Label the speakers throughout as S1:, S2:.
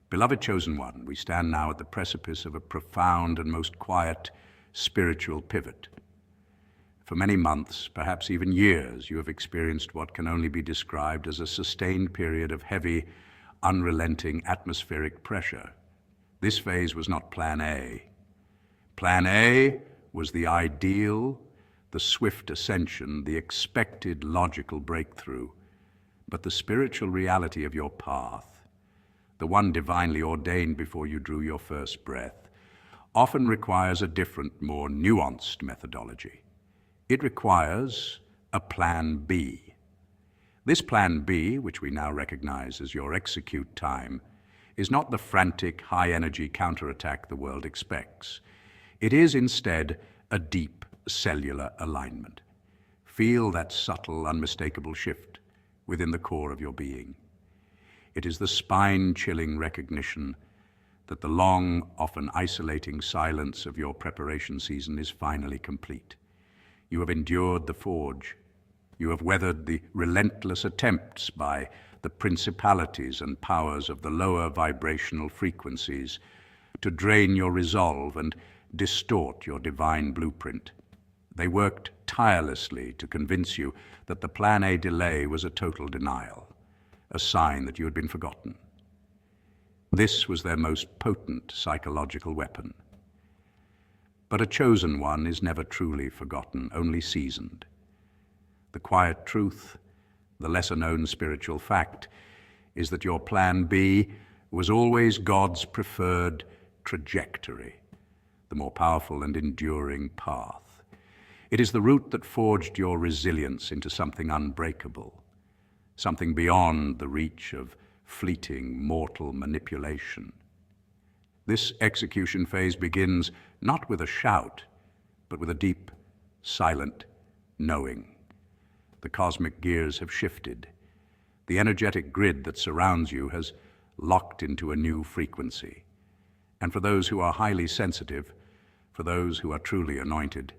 S1: Beloved Chosen One, we stand now at the precipice of a profound and most quiet spiritual pivot. For many months, perhaps even years, you have experienced what can only be described as a sustained period of heavy, unrelenting atmospheric pressure. This phase was not Plan A. Plan A was the ideal, the swift ascension, the expected logical breakthrough. But the spiritual reality of your path, the one divinely ordained before you drew your first breath, often requires a different, more nuanced methodology. It requires a Plan B. This Plan B, which we now recognize as your execute time, is not the frantic, high-energy counterattack the world expects. It is instead a deep cellular alignment. Feel that subtle, unmistakable shift within the core of your being. It is the spine-chilling recognition that the long, often isolating silence of your preparation season is finally complete. You have endured the forge. You have weathered the relentless attempts by the principalities and powers of the lower vibrational frequencies to drain your resolve and distort your divine blueprint. They worked tirelessly to convince you that the Plan A delay was a total denial, a sign that you had been forgotten. This was their most potent psychological weapon. But a chosen one is never truly forgotten, only seasoned. The quiet truth, the lesser-known spiritual fact, is that your Plan B was always God's preferred trajectory, the more powerful and enduring path. It is the route that forged your resilience into something unbreakable, something beyond the reach of fleeting mortal manipulation. This execution phase begins not with a shout, but with a deep, silent knowing. The cosmic gears have shifted. The energetic grid that surrounds you has locked into a new frequency. And for those who are highly sensitive, for those who are truly anointed,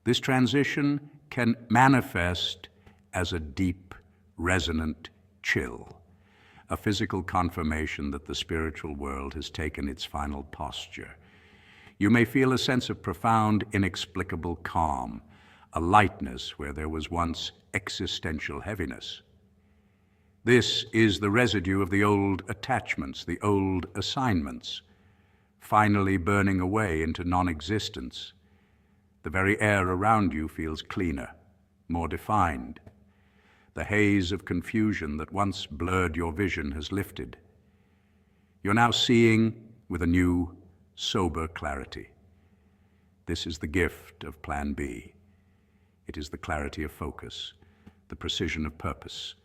S1: this transition can manifest as a deep, resonant chill, a physical confirmation that the spiritual world has taken its final posture. You may feel a sense of profound, inexplicable calm, a lightness where there was once existential heaviness. This is the residue of the old attachments, the old assignments, finally burning away into non-existence. The very air around you feels cleaner, more defined. The haze of confusion that once blurred your vision has lifted. You're now seeing with a new, sober clarity. This is the gift of Plan B. It is the clarity of focus, the precision of purpose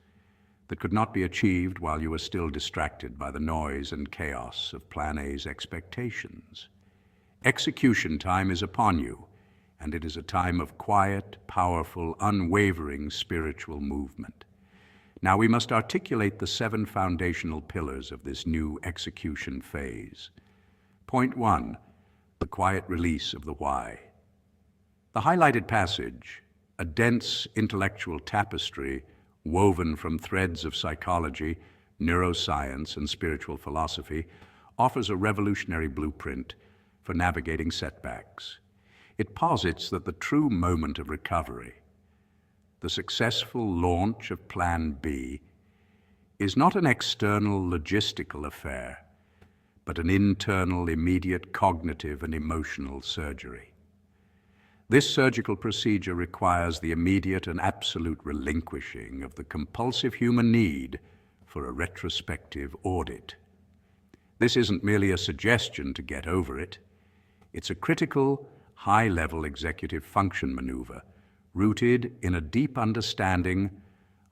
S1: that could not be achieved while you were still distracted by the noise and chaos of Plan A's expectations. Execution time is upon you, and it is a time of quiet, powerful, unwavering spiritual movement. Now we must articulate the 7 foundational pillars of this new execution phase. Point 1, the quiet release of the why. The highlighted passage, a dense intellectual tapestry woven from threads of psychology, neuroscience, and spiritual philosophy, offers a revolutionary blueprint for navigating setbacks. It posits that the true moment of recovery, the successful launch of Plan B, is not an external logistical affair, but an internal, immediate cognitive and emotional surgery. This surgical procedure requires the immediate and absolute relinquishing of the compulsive human need for a retrospective audit. This isn't merely a suggestion to get over it. It's a critical, high-level executive function maneuver rooted in a deep understanding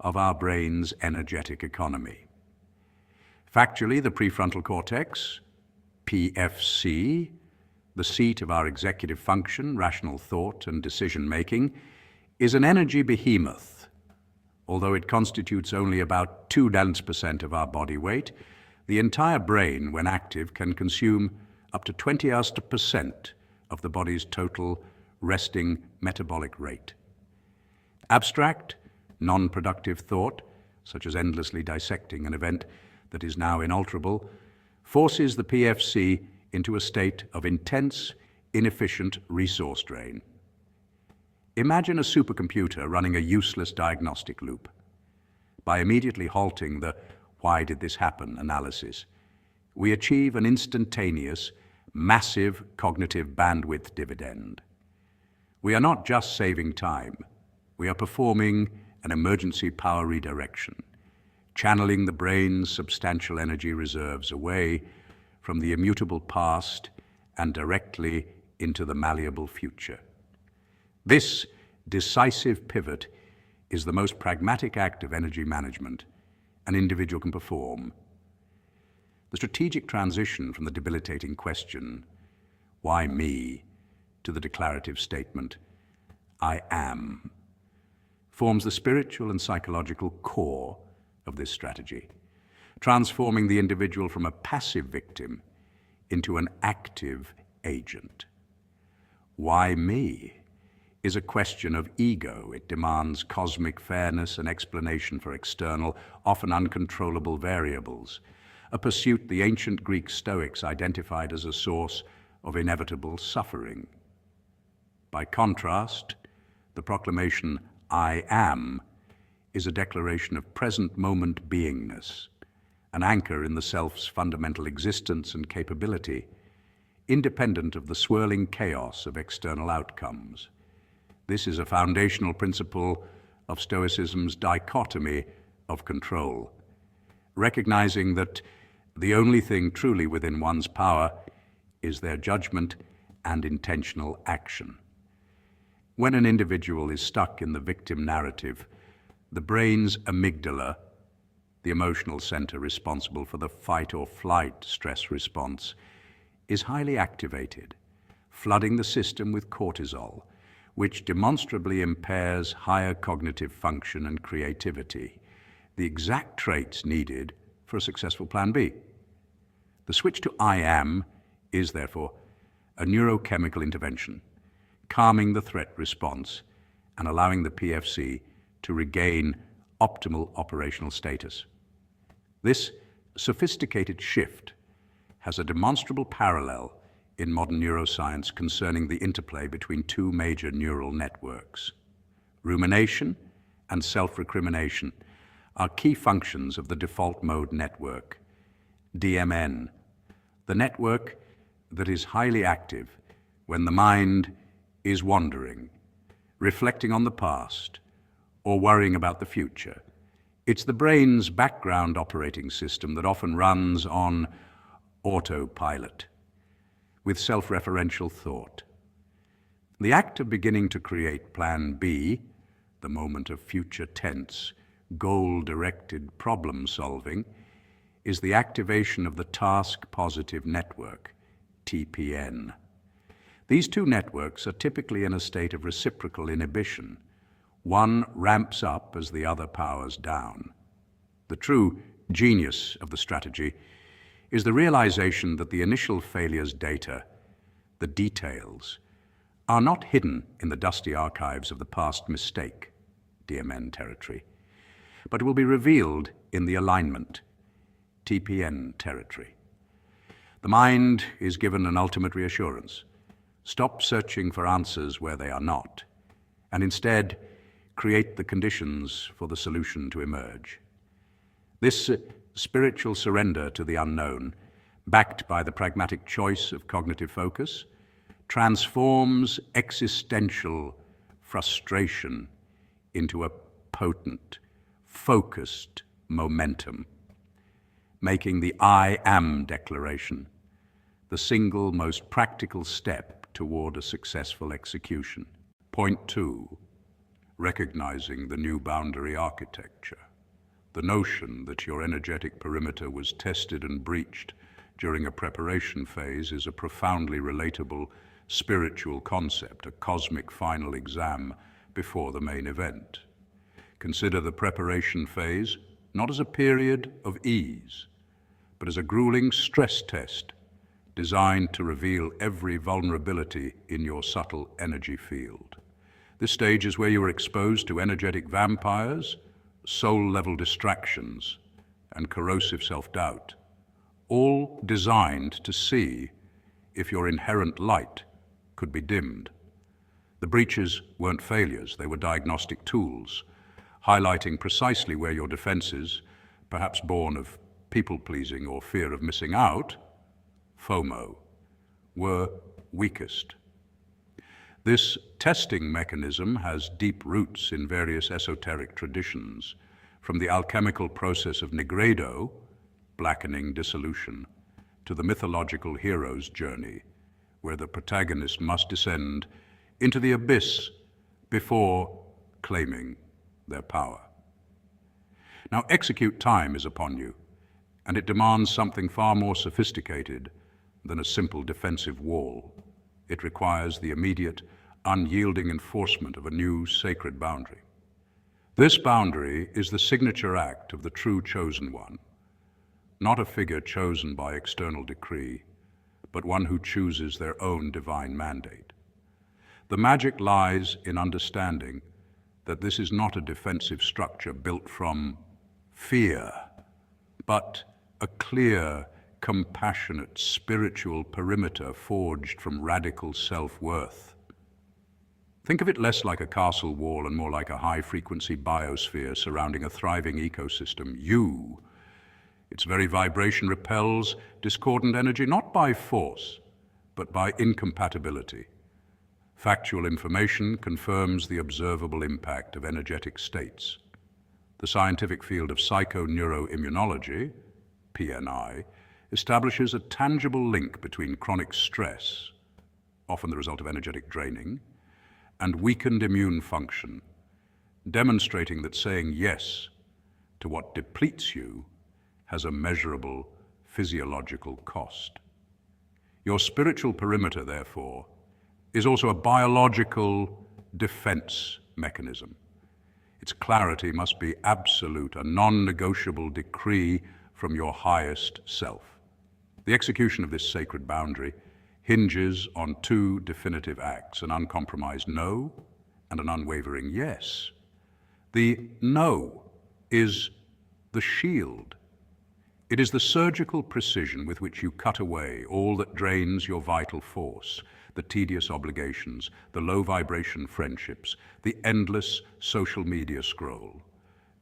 S1: of our brain's energetic economy. Factually, the prefrontal cortex, PFC, the seat of our executive function, rational thought, and decision-making, is an energy behemoth. Although it constitutes only about 2% of our body weight, the entire brain, when active, can consume up to 20% of the body's total resting metabolic rate. Abstract, non-productive thought, such as endlessly dissecting an event that is now inalterable, forces the PFC into a state of intense, inefficient resource drain. Imagine a supercomputer running a useless diagnostic loop. By immediately halting the "why did this happen" analysis, we achieve an instantaneous, massive cognitive bandwidth dividend. We are not just saving time, we are performing an emergency power redirection, channeling the brain's substantial energy reserves away from the immutable past and directly into the malleable future. This decisive pivot is the most pragmatic act of energy management an individual can perform. The strategic transition from the debilitating question, "Why me?" to the declarative statement, "I am," forms the spiritual and psychological core of this strategy, transforming the individual from a passive victim into an active agent. Why me is a question of ego. It demands cosmic fairness and explanation for external, often uncontrollable variables, a pursuit the ancient Greek Stoics identified as a source of inevitable suffering. By contrast, the proclamation, "I am," is a declaration of present moment beingness, an anchor in the self's fundamental existence and capability, independent of the swirling chaos of external outcomes. This is a foundational principle of Stoicism's dichotomy of control, recognizing that the only thing truly within one's power is their judgment and intentional action. When an individual is stuck in the victim narrative, the brain's amygdala, the emotional center responsible for the fight or flight stress response, is highly activated, flooding the system with cortisol, which demonstrably impairs higher cognitive function and creativity, the exact traits needed for a successful Plan B. The switch to "I am" is, therefore, a neurochemical intervention, calming the threat response and allowing the PFC to regain optimal operational status. This sophisticated shift has a demonstrable parallel in modern neuroscience concerning the interplay between two major neural networks. Rumination and self-recrimination are key functions of the default mode network, DMN, the network that is highly active when the mind is wandering, reflecting on the past, or worrying about the future. It's the brain's background operating system that often runs on autopilot, with self-referential thought. The act of beginning to create Plan B, the moment of future tense, goal-directed problem-solving, is the activation of the task-positive network, TPN. These two networks are typically in a state of reciprocal inhibition. One ramps up as the other powers down. The true genius of the strategy is the realization that the initial failure's data, the details, are not hidden in the dusty archives of the past mistake, DMN territory, but will be revealed in the alignment, TPN territory. The mind is given an ultimate reassurance. Stop searching for answers where they are not, and instead create the conditions for the solution to emerge. This spiritual surrender to the unknown, backed by the pragmatic choice of cognitive focus, transforms existential frustration into a potent, focused momentum, making the "I am" declaration the single most practical step toward a successful execution. Point 2. Recognizing the new boundary architecture. The notion that your energetic perimeter was tested and breached during a preparation phase is a profoundly relatable spiritual concept, a cosmic final exam before the main event. Consider the preparation phase not as a period of ease, but as a grueling stress test designed to reveal every vulnerability in your subtle energy field. This stage is where you are exposed to energetic vampires, soul-level distractions, and corrosive self-doubt, all designed to see if your inherent light could be dimmed. The breaches weren't failures, they were diagnostic tools, highlighting precisely where your defenses, perhaps born of people-pleasing or fear of missing out, FOMO, were weakest. This testing mechanism has deep roots in various esoteric traditions, from the alchemical process of nigredo, blackening dissolution, to the mythological hero's journey, where the protagonist must descend into the abyss before claiming their power. Now, execute time is upon you, and it demands something far more sophisticated than a simple defensive wall. It requires the immediate, unyielding enforcement of a new sacred boundary. This boundary is the signature act of the true chosen one, not a figure chosen by external decree, but one who chooses their own divine mandate. The magic lies in understanding that this is not a defensive structure built from fear, but a clear, compassionate, spiritual perimeter forged from radical self-worth. Think of it less like a castle wall and more like a high-frequency biosphere surrounding a thriving ecosystem. Its very vibration repels discordant energy not by force, but by incompatibility. Factual information confirms the observable impact of energetic states. The scientific field of psychoneuroimmunology, PNI, establishes a tangible link between chronic stress, often the result of energetic draining, and weakened immune function, demonstrating that saying yes to what depletes you has a measurable physiological cost. Your spiritual perimeter, therefore, is also a biological defense mechanism. Its clarity must be absolute, a non-negotiable decree from your highest self. The execution of this sacred boundary hinges on two definitive acts, an uncompromised no and an unwavering yes. The no is the shield. It is the surgical precision with which you cut away all that drains your vital force, the tedious obligations, the low-vibration friendships, the endless social media scroll,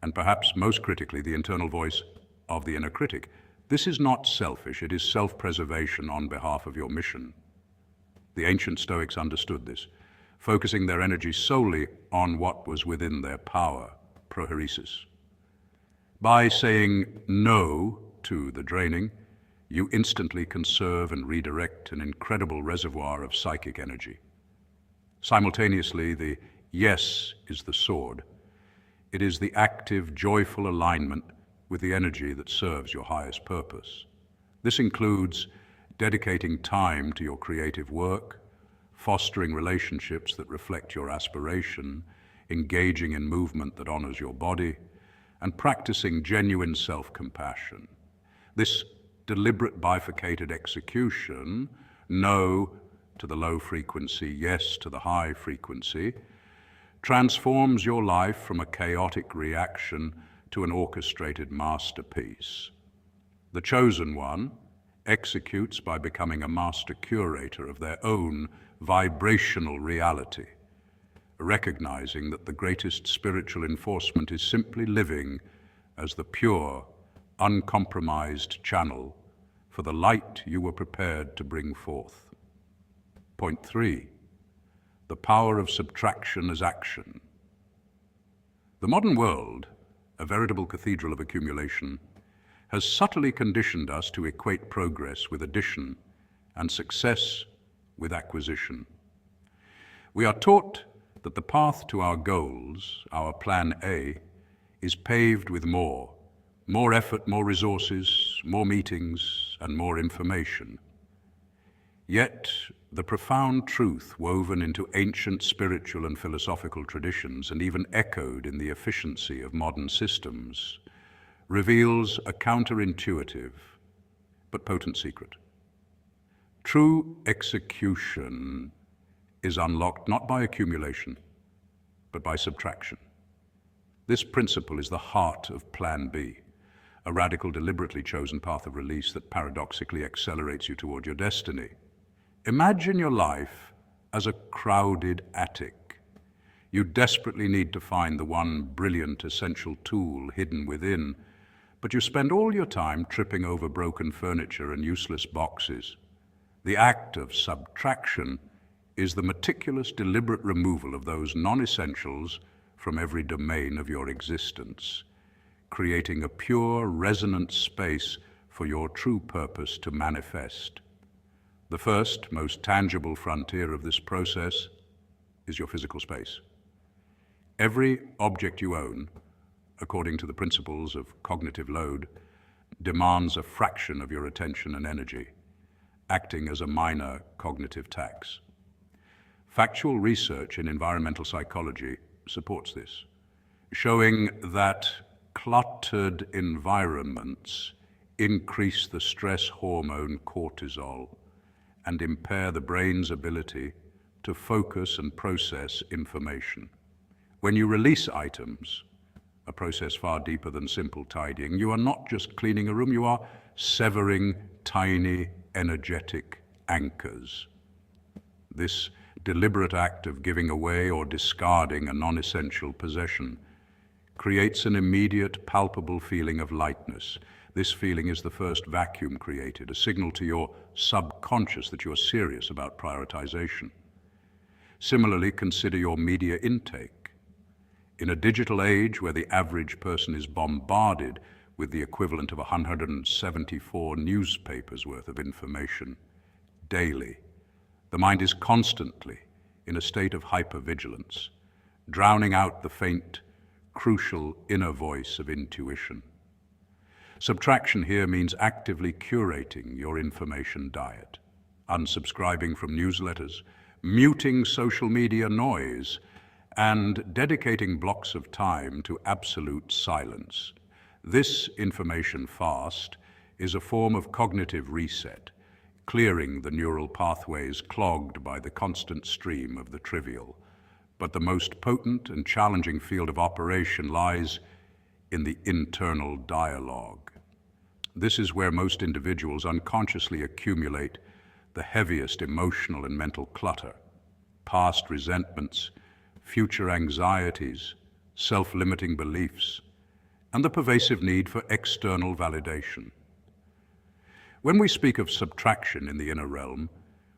S1: and perhaps most critically, the internal voice of the inner critic. This is not selfish, it is self-preservation on behalf of your mission. The ancient Stoics understood this, focusing their energy solely on what was within their power, prohairesis. By saying no to the draining, you instantly conserve and redirect an incredible reservoir of psychic energy. Simultaneously, the yes is the sword. It is the active, joyful alignment with the energy that serves your highest purpose. This includes dedicating time to your creative work, fostering relationships that reflect your aspiration, engaging in movement that honors your body, and practicing genuine self-compassion. This deliberate bifurcated execution, no to the low frequency, yes to the high frequency, transforms your life from a chaotic reaction to an orchestrated masterpiece. The chosen one executes by becoming a master curator of their own vibrational reality, recognizing that the greatest spiritual enforcement is simply living as the pure, uncompromised channel for the light you were prepared to bring forth. Point 3, the power of subtraction as action. The modern world, a veritable cathedral of accumulation, has subtly conditioned us to equate progress with addition and success with acquisition. We are taught that the path to our goals, our plan A, is paved with more effort, more resources, more meetings, and more information. Yet, the profound truth woven into ancient spiritual and philosophical traditions and even echoed in the efficiency of modern systems reveals a counterintuitive but potent secret. True execution is unlocked not by accumulation, but by subtraction. This principle is the heart of Plan B, a radical, deliberately chosen path of release that paradoxically accelerates you toward your destiny. Imagine your life as a crowded attic. You desperately need to find the one brilliant, essential tool hidden within, but you spend all your time tripping over broken furniture and useless boxes. The act of subtraction is the meticulous, deliberate removal of those non-essentials from every domain of your existence, creating a pure, resonant space for your true purpose to manifest. The first, most tangible frontier of this process is your physical space. Every object you own, according to the principles of cognitive load, demands a fraction of your attention and energy, acting as a minor cognitive tax. Factual research in environmental psychology supports this, showing that cluttered environments increase the stress hormone cortisol and impair the brain's ability to focus and process information. When you release items, a process far deeper than simple tidying, you are not just cleaning a room, you are severing tiny, energetic anchors. This deliberate act of giving away or discarding a non-essential possession creates an immediate, palpable feeling of lightness. This feeling is the first vacuum created, a signal to your subconscious that you are serious about prioritization. Similarly, consider your media intake. In a digital age where the average person is bombarded with the equivalent of 174 newspapers worth of information daily, the mind is constantly in a state of hypervigilance, drowning out the faint, crucial inner voice of intuition. Subtraction here means actively curating your information diet, unsubscribing from newsletters, muting social media noise, and dedicating blocks of time to absolute silence. This information fast is a form of cognitive reset, clearing the neural pathways clogged by the constant stream of the trivial. But the most potent and challenging field of operation lies in the internal dialogue. This is where most individuals unconsciously accumulate the heaviest emotional and mental clutter, past resentments, future anxieties, self-limiting beliefs, and the pervasive need for external validation. When we speak of subtraction in the inner realm,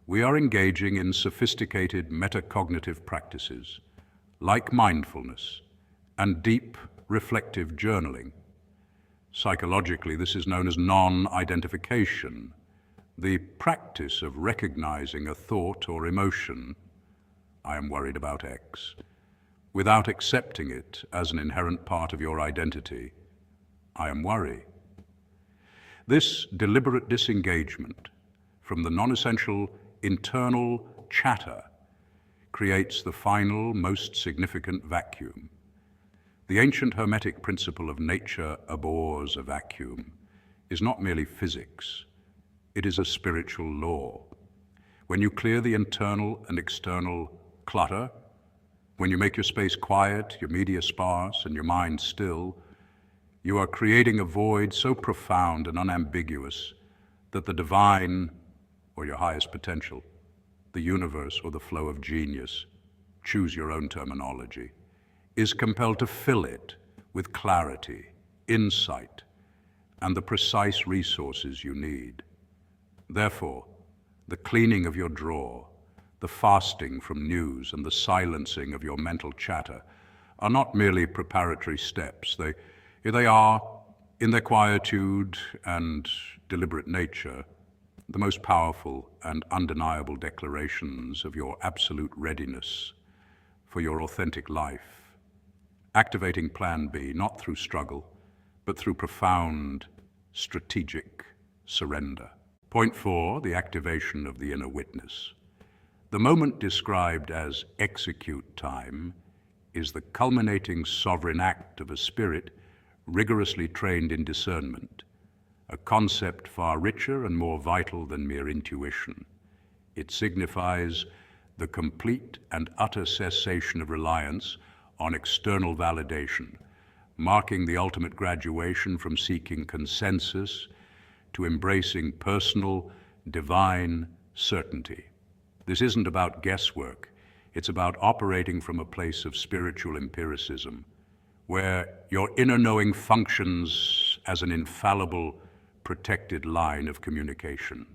S1: we are engaging in sophisticated metacognitive practices like mindfulness and deep reflective journaling. Psychologically, this is known as non-identification, the practice of recognizing a thought or emotion, I am worried about X, without accepting it as an inherent part of your identity, I am worried. This deliberate disengagement from the non-essential internal chatter creates the final, most significant vacuum. The ancient Hermetic principle of nature abhors a vacuum is not merely physics, it is a spiritual law. When you clear the internal and external clutter, when you make your space quiet, your media sparse, and your mind still, you are creating a void so profound and unambiguous that the divine, or your highest potential, the universe or the flow of genius, choose your own terminology, is compelled to fill it with clarity, insight, and the precise resources you need. Therefore, the cleaning of your drawer, the fasting from news, and the silencing of your mental chatter are not merely preparatory steps. They are, in their quietude and deliberate nature, the most powerful and undeniable declarations of your absolute readiness for your authentic life, activating Plan B, not through struggle, but through profound, strategic surrender. Point 4, the activation of the inner witness. The moment described as execute time is the culminating sovereign act of a spirit rigorously trained in discernment, a concept far richer and more vital than mere intuition. It signifies the complete and utter cessation of reliance on external validation, marking the ultimate graduation from seeking consensus to embracing personal, divine certainty. This isn't about guesswork. It's about operating from a place of spiritual empiricism, where your inner knowing functions as an infallible, protected line of communication.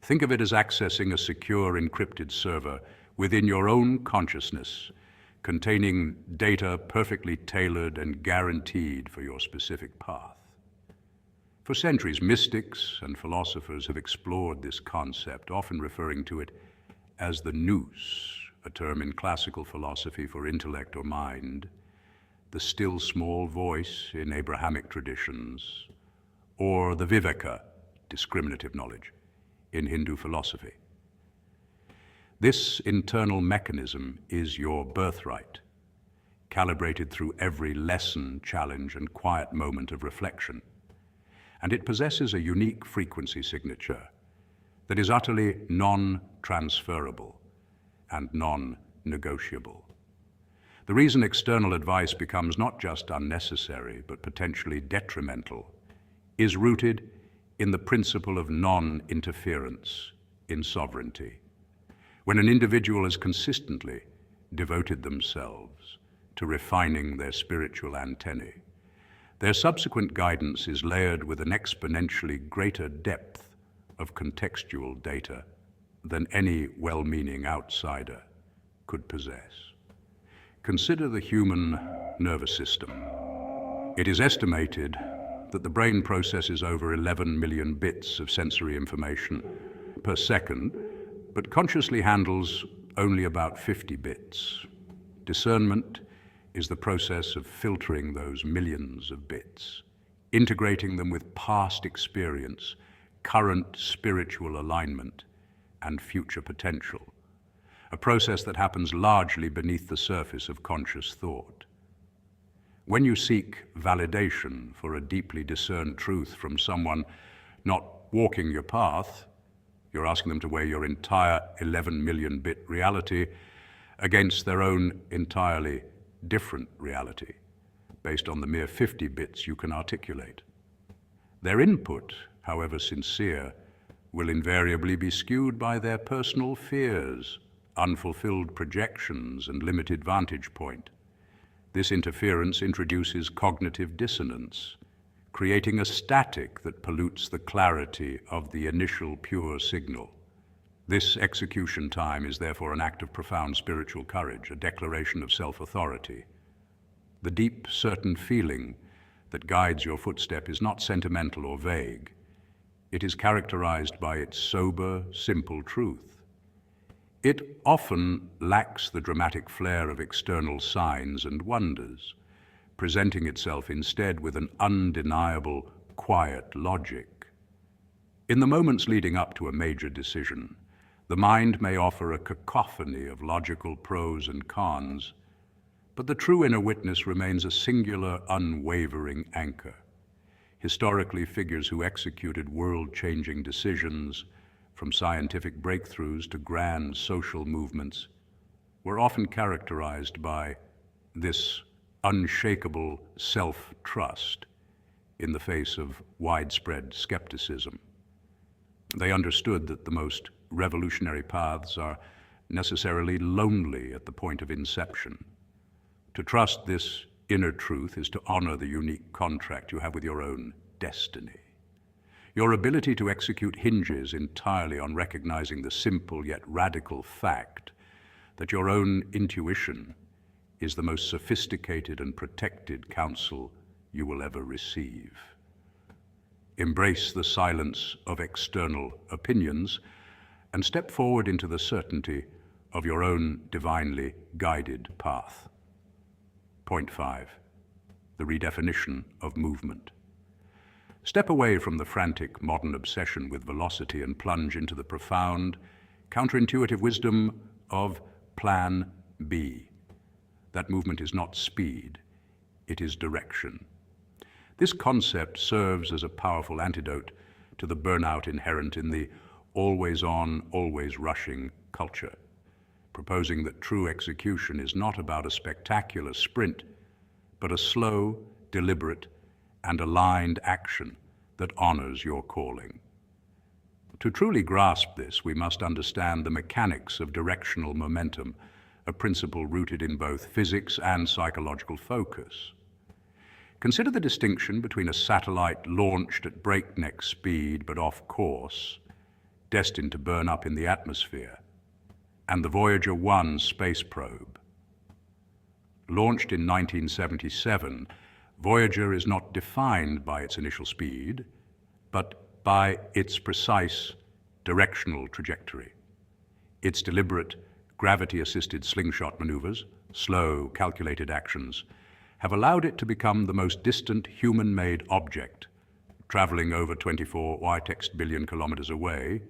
S1: Think of it as accessing a secure, encrypted server within your own consciousness, containing data perfectly tailored and guaranteed for your specific path. For centuries, mystics and philosophers have explored this concept, often referring to it as the nous, a term in classical philosophy for intellect or mind, the still small voice in Abrahamic traditions, or the viveka, discriminative knowledge, in Hindu philosophy. This internal mechanism is your birthright, calibrated through every lesson, challenge, and quiet moment of reflection. And it possesses a unique frequency signature that is utterly non-transferable and non-negotiable. The reason external advice becomes not just unnecessary, but potentially detrimental, is rooted in the principle of non-interference in sovereignty. When an individual has consistently devoted themselves to refining their spiritual antennae, their subsequent guidance is layered with an exponentially greater depth of contextual data than any well-meaning outsider could possess. Consider the human nervous system. It is estimated that the brain processes over 11 million bits of sensory information per second, but consciously handles only about 50 bits. Discernment is the process of filtering those millions of bits, integrating them with past experience, current spiritual alignment, and future potential, a process that happens largely beneath the surface of conscious thought. When you seek validation for a deeply discerned truth from someone not walking your path, you're asking them to weigh your entire 11 million bit reality against their own entirely different reality, based on the mere 50 bits you can articulate. Their input, however sincere, will invariably be skewed by their personal fears, unfulfilled projections, and limited vantage point. This interference introduces cognitive dissonance, creating a static that pollutes the clarity of the initial pure signal. This execution time is therefore an act of profound spiritual courage, a declaration of self-authority. The deep, certain feeling that guides your footstep is not sentimental or vague. It is characterized by its sober, simple truth. It often lacks the dramatic flair of external signs and wonders, presenting itself instead with an undeniable, quiet logic. In the moments leading up to a major decision, the mind may offer a cacophony of logical pros and cons, but the true inner witness remains a singular, unwavering anchor. Historically, figures who executed world-changing decisions, from scientific breakthroughs to grand social movements, were often characterized by this unshakable self-trust in the face of widespread skepticism. They understood that the most revolutionary paths are necessarily lonely at the point of inception. To trust this inner truth is to honor the unique contract you have with your own destiny. Your ability to execute hinges entirely on recognizing the simple yet radical fact that your own intuition is the most sophisticated and protected counsel you will ever receive. Embrace the silence of external opinions and step forward into the certainty of your own divinely guided path. Point 5, the redefinition of movement. Step away from the frantic modern obsession with velocity and plunge into the profound, counterintuitive wisdom of Plan B. That movement is not speed, it is direction. This concept serves as a powerful antidote to the burnout inherent in the always on, always rushing culture, proposing that true execution is not about a spectacular sprint, but a slow, deliberate, and aligned action that honors your calling. To truly grasp this, we must understand the mechanics of directional momentum, a principle rooted in both physics and psychological focus. Consider the distinction between a satellite launched at breakneck speed but off course, destined to burn up in the atmosphere, and the Voyager 1 space probe. Launched in 1977, Voyager is not defined by its initial speed, but by its precise directional trajectory. Its deliberate, gravity-assisted slingshot maneuvers, slow, calculated actions, have allowed it to become the most distant human-made object, traveling over 24 Ytext billion kilometers away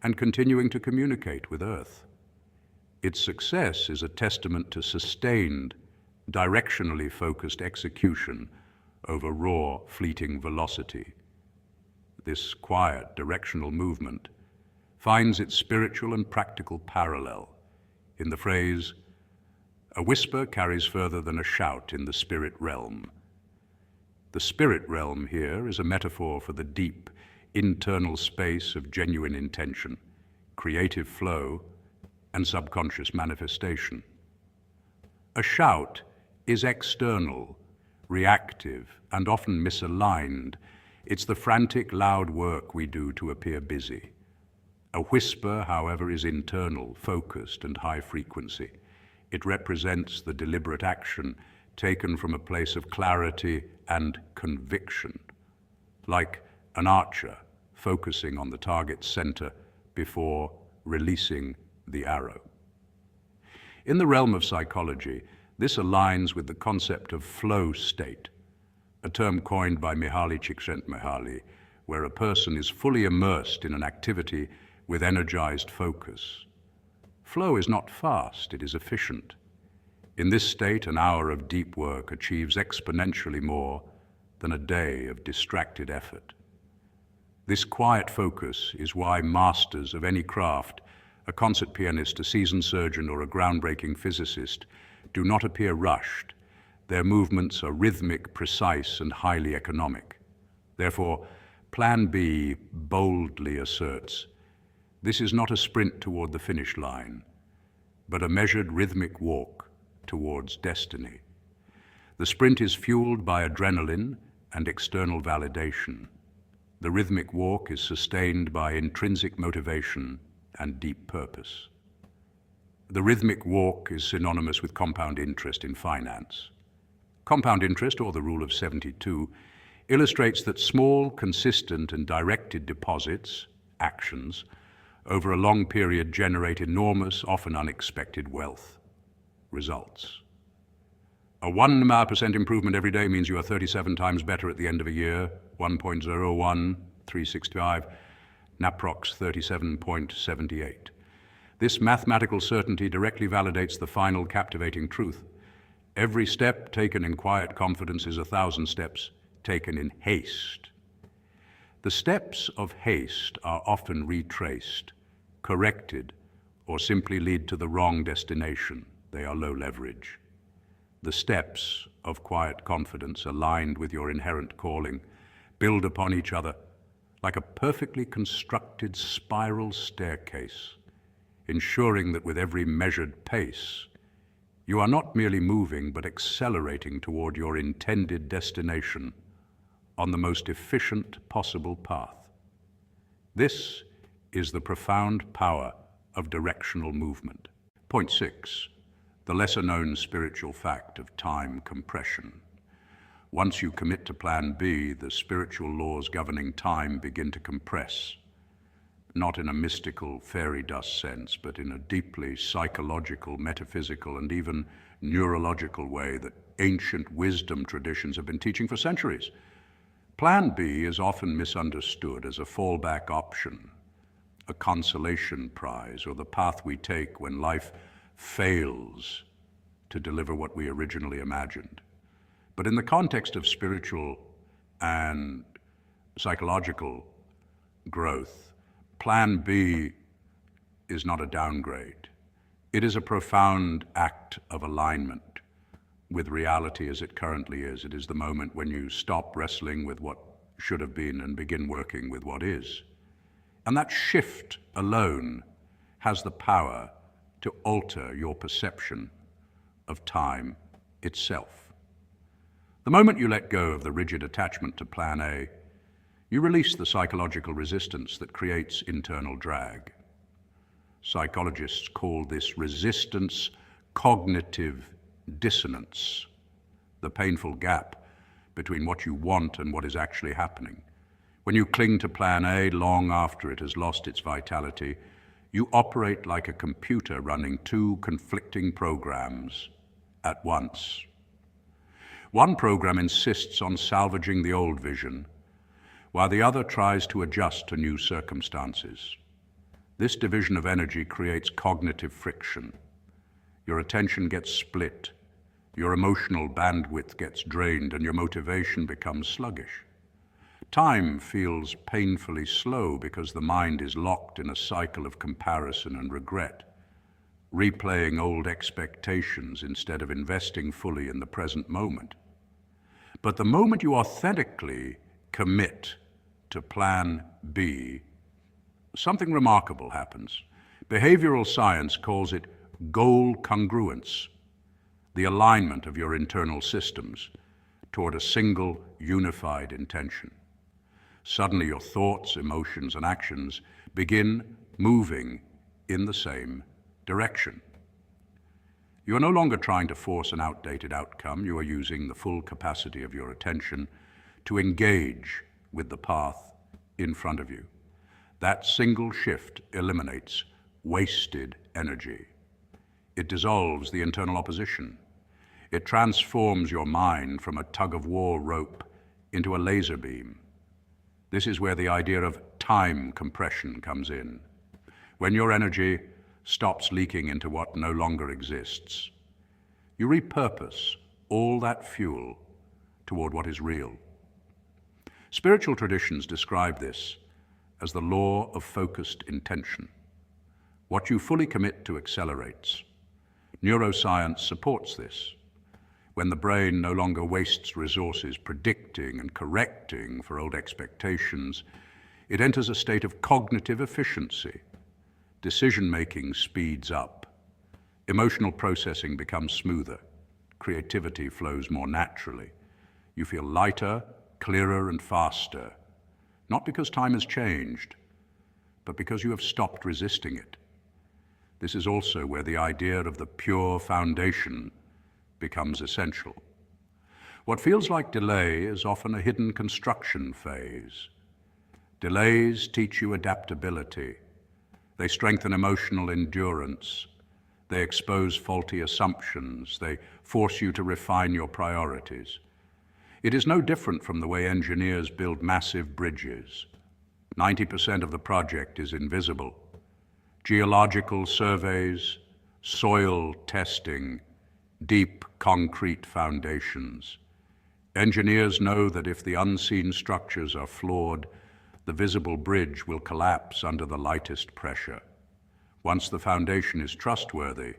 S1: and continuing to communicate with Earth. Its success is a testament to sustained, directionally focused execution over raw, fleeting velocity. This quiet, directional movement finds its spiritual and practical parallel in the phrase, "A whisper carries further than a shout in the spirit realm." The spirit realm here is a metaphor for the deep, internal space of genuine intention, creative flow, and subconscious manifestation. A shout is external, reactive, and often misaligned. It's the frantic, loud work we do to appear busy. A whisper, however, is internal, focused, and high frequency. It represents the deliberate action taken from a place of clarity and conviction, like an archer focusing on the target's center before releasing the arrow. In the realm of psychology, this aligns with the concept of flow state, a term coined by Mihaly Csikszentmihalyi, where a person is fully immersed in an activity with energized focus. Flow is not fast, it is efficient. In this state, an hour of deep work achieves exponentially more than a day of distracted effort. This quiet focus is why masters of any craft, a concert pianist, a seasoned surgeon, or a groundbreaking physicist, do not appear rushed. Their movements are rhythmic, precise, and highly economic. Therefore, Plan B boldly asserts, this is not a sprint toward the finish line, but a measured rhythmic walk towards destiny. The sprint is fueled by adrenaline and external validation. The rhythmic walk is sustained by intrinsic motivation and deep purpose. The rhythmic walk is synonymous with compound interest in finance. Compound interest, or the rule of 72, illustrates that small, consistent, and directed deposits, actions, over a long period generate enormous, often unexpected wealth. Results. A 1% improvement every day means you are 37 times better at the end of a year, 1.01, Naprox 37.78. This mathematical certainty directly validates the final captivating truth. Every step taken in quiet confidence is 1,000 steps taken in haste. The steps of haste are often retraced, corrected, or simply lead to the wrong destination. They are low leverage. The steps of quiet confidence, aligned with your inherent calling, build upon each other like a perfectly constructed spiral staircase, ensuring that with every measured pace, you are not merely moving but accelerating toward your intended destination on the most efficient possible path. This is the profound power of directional movement. Point 6, the lesser-known spiritual fact of time compression. Once you commit to Plan B, the spiritual laws governing time begin to compress, not in a mystical fairy dust sense, but in a deeply psychological, metaphysical, and even neurological way that ancient wisdom traditions have been teaching for centuries. Plan B is often misunderstood as a fallback option, a consolation prize, or the path we take when life fails to deliver what we originally imagined. But in the context of spiritual and psychological growth, Plan B is not a downgrade. It is a profound act of alignment, with reality as it currently is. It is the moment when you stop wrestling with what should have been and begin working with what is. And that shift alone has the power to alter your perception of time itself. The moment you let go of the rigid attachment to plan A, you release the psychological resistance that creates internal drag. Psychologists call this resistance cognitive dissonance, the painful gap between what you want and what is actually happening. When you cling to plan A long after it has lost its vitality, you operate like a computer running two conflicting programs at once. One program insists on salvaging the old vision, while the other tries to adjust to new circumstances. This division of energy creates cognitive friction. Your attention gets split, your emotional bandwidth gets drained, and your motivation becomes sluggish. Time feels painfully slow because the mind is locked in a cycle of comparison and regret, replaying old expectations instead of investing fully in the present moment. But the moment you authentically commit to plan B, something remarkable happens. Behavioral science calls it goal congruence, the alignment of your internal systems toward a single unified intention. Suddenly your thoughts, emotions, and actions begin moving in the same direction. You are no longer trying to force an outdated outcome. You are using the full capacity of your attention to engage with the path in front of you. That single shift eliminates wasted energy. It dissolves the internal opposition. It transforms your mind from a tug-of-war rope into a laser beam. This is where the idea of time compression comes in. When your energy stops leaking into what no longer exists, you repurpose all that fuel toward what is real. Spiritual traditions describe this as the law of focused intention. What you fully commit to accelerates. Neuroscience supports this. When the brain no longer wastes resources predicting and correcting for old expectations, it enters a state of cognitive efficiency. Decision-making speeds up. Emotional processing becomes smoother. Creativity flows more naturally. You feel lighter, clearer, and faster, not because time has changed, but because you have stopped resisting it. This is also where the idea of the pure foundation becomes essential. What feels like delay is often a hidden construction phase. Delays teach you adaptability. They strengthen emotional endurance. They expose faulty assumptions. They force you to refine your priorities. It is no different from the way engineers build massive bridges. 90% of the project is invisible. Geological surveys, soil testing, deep concrete foundations. Engineers know that if the unseen structures are flawed, the visible bridge will collapse under the lightest pressure. Once the foundation is trustworthy,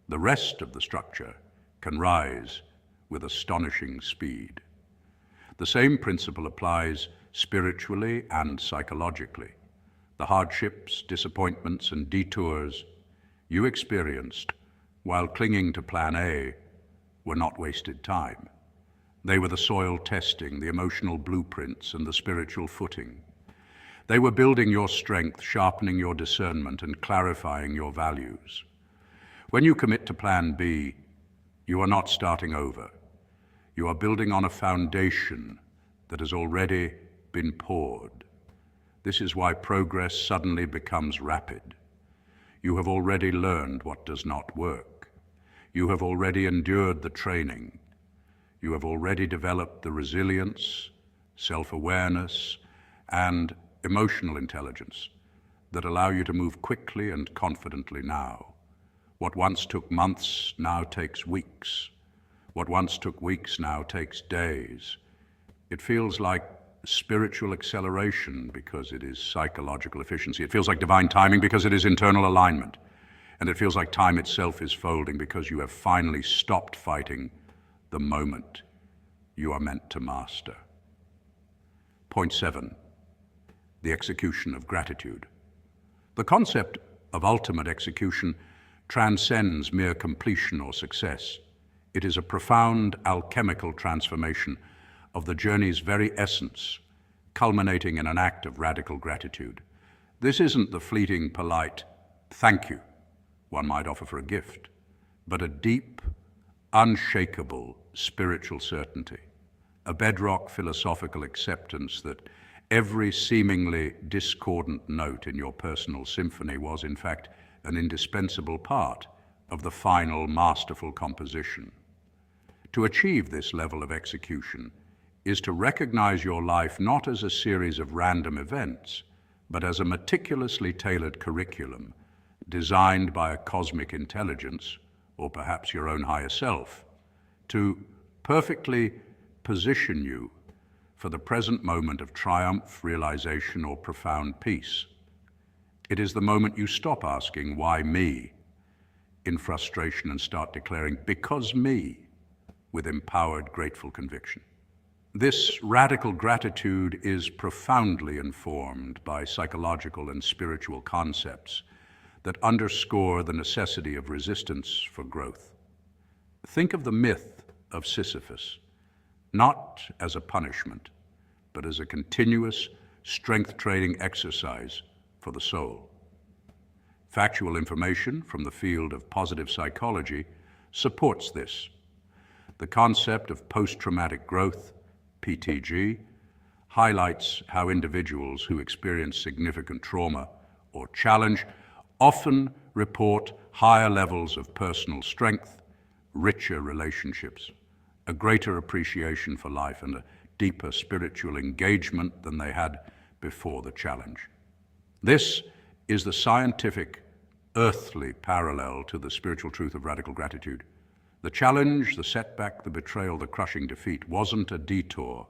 S1: the rest of the structure can rise with astonishing speed. The same principle applies spiritually and psychologically. The hardships, disappointments, and detours you experienced while clinging to plan A were not wasted time. They were the soil testing, the emotional blueprints, and the spiritual footing. They were building your strength, sharpening your discernment, and clarifying your values. When you commit to plan B, you are not starting over. You are building on a foundation that has already been poured. This is why progress suddenly becomes rapid. You have already learned what does not work. You have already endured the training. You have already developed the resilience, self-awareness, and emotional intelligence that allow you to move quickly and confidently now. What once took months now takes weeks. What once took weeks now takes days. It feels like spiritual acceleration because it is psychological efficiency. It feels like divine timing because it is internal alignment. And it feels like time itself is folding because you have finally stopped fighting the moment you are meant to master. Point 7. The execution of gratitude. The concept of ultimate execution transcends mere completion or success. It is a profound alchemical transformation of the journey's very essence, culminating in an act of radical gratitude. This isn't the fleeting, polite thank you one might offer for a gift, but a deep, unshakable spiritual certainty, a bedrock philosophical acceptance that every seemingly discordant note in your personal symphony was, in fact, an indispensable part of the final masterful composition. To achieve this level of execution is to recognize your life not as a series of random events, but as a meticulously tailored curriculum designed by a cosmic intelligence, or perhaps your own higher self, to perfectly position you for the present moment of triumph, realization, or profound peace. It is the moment you stop asking, why me, in frustration, and start declaring, because me, with empowered, grateful conviction. This radical gratitude is profoundly informed by psychological and spiritual concepts that underscore the necessity of resistance for growth. Think of the myth of Sisyphus, not as a punishment, but as a continuous, strength-training exercise for the soul. Factual information from the field of positive psychology supports this. The concept of post-traumatic growth, PTG, highlights how individuals who experience significant trauma or challenge often report higher levels of personal strength, richer relationships, a greater appreciation for life, and a deeper spiritual engagement than they had before the challenge. This is the scientific, earthly parallel to the spiritual truth of radical gratitude. The challenge, the setback, the betrayal, the crushing defeat wasn't a detour.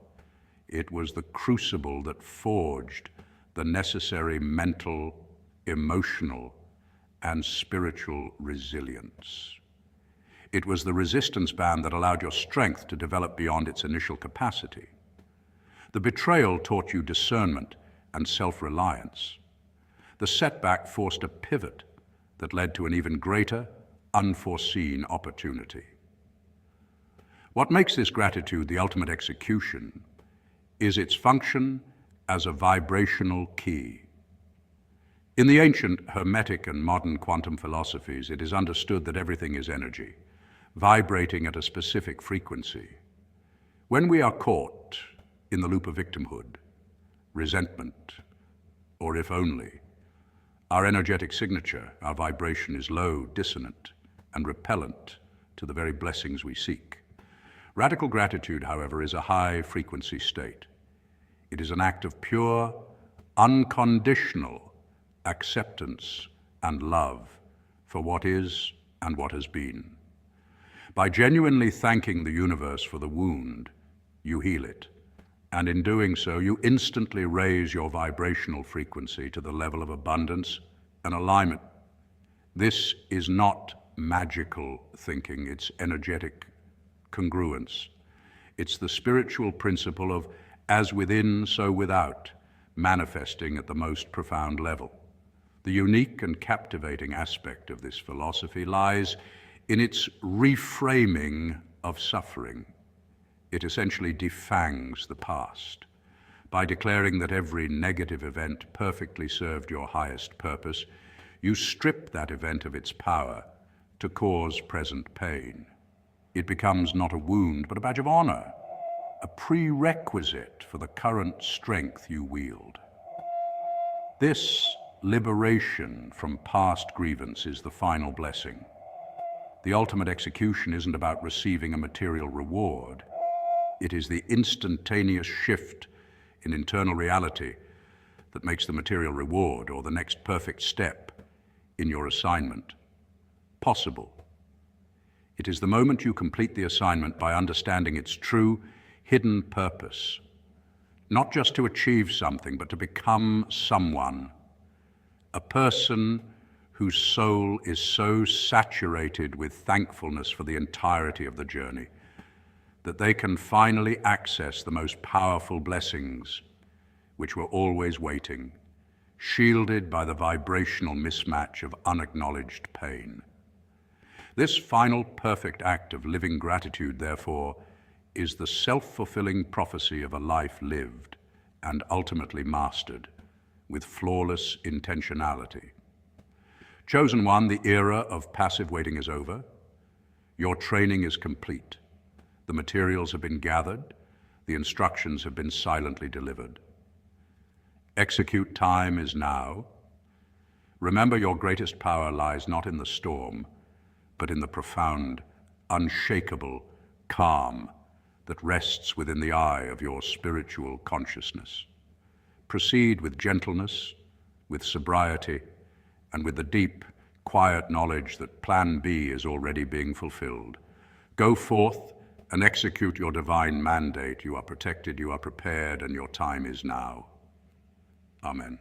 S1: It was the crucible that forged the necessary mental, emotional, and spiritual resilience. It was the resistance band that allowed your strength to develop beyond its initial capacity. The betrayal taught you discernment and self-reliance. The setback forced a pivot that led to an even greater, unforeseen opportunity. What makes this gratitude the ultimate execution is its function as a vibrational key. In the ancient Hermetic and modern quantum philosophies, it is understood that everything is energy, vibrating at a specific frequency. When we are caught in the loop of victimhood, resentment, or if only, our energetic signature, our vibration is low, dissonant, and repellent to the very blessings we seek. Radical gratitude, however, is a high-frequency state. It is an act of pure, unconditional acceptance and love for what is and what has been. By genuinely thanking the universe for the wound, you heal it, and in doing so, you instantly raise your vibrational frequency to the level of abundance and alignment. This is not magical thinking, it's energetic congruence. It's the spiritual principle of as within, so without, manifesting at the most profound level. The unique and captivating aspect of this philosophy lies in its reframing of suffering. It essentially defangs the past. By declaring that every negative event perfectly served your highest purpose, you strip that event of its power to cause present pain. It becomes not a wound, but a badge of honor, a prerequisite for the current strength you wield. This liberation from past grievance is the final blessing. The ultimate execution isn't about receiving a material reward. It is the instantaneous shift in internal reality that makes the material reward, or the next perfect step in your assignment, possible. It is the moment you complete the assignment by understanding its true, hidden purpose, not just to achieve something, but to become someone, a person whose soul is so saturated with thankfulness for the entirety of the journey that they can finally access the most powerful blessings which were always waiting, shielded by the vibrational mismatch of unacknowledged pain. This final perfect act of living gratitude, therefore, is the self-fulfilling prophecy of a life lived and ultimately mastered with flawless intentionality. Chosen one, the era of passive waiting is over. Your training is complete. The materials have been gathered. The instructions have been silently delivered. Execute time is now. Remember, your greatest power lies not in the storm, but in the profound, unshakable calm that rests within the eye of your spiritual consciousness. Proceed with gentleness, with sobriety, and with the deep, quiet knowledge that Plan B is already being fulfilled. Go forth and execute your divine mandate. You are protected, you are prepared, and your time is now. Amen.